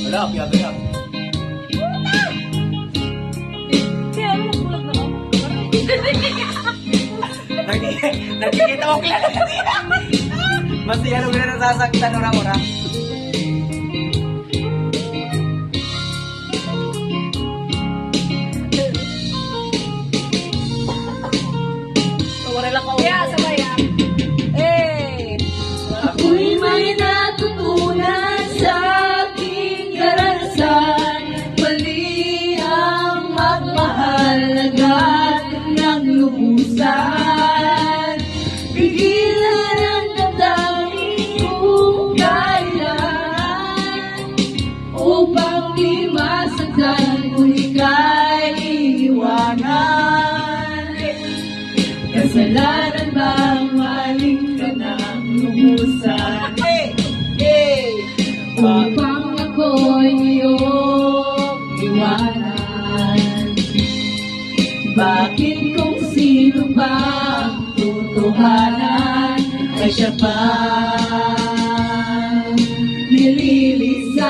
Wala, biya-biya. Kaya ano bulag na ako? Nakikita ko kailan kanina. Mas yan ang nasasaktan orang-orang. Wala lang ako. Kaya sabay ah. Eh! Ako'y may natutunan sa aking karanasan. Mali ang magmahal na galit ng lubusan. Pigilan ang damdamin kung kailan, upang di masaktan kung ika'y iiwanan. Kasalanan bang maling ka ng lubusan? Upang ako'y iyong iwanan. Bakit kung sino ba ang totohanan ay siya pa nililisan?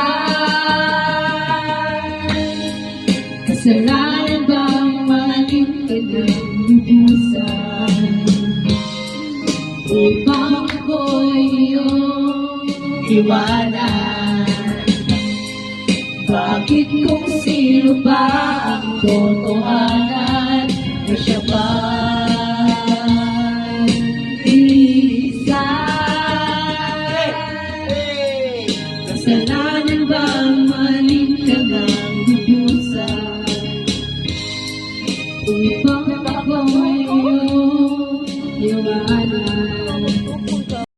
Kasalanan bang maling ka ng lubusan? Upang ako'y iyong iwanan. Bakit kung sino ba ang totohanan ay siya pa nililisan? Kasalanan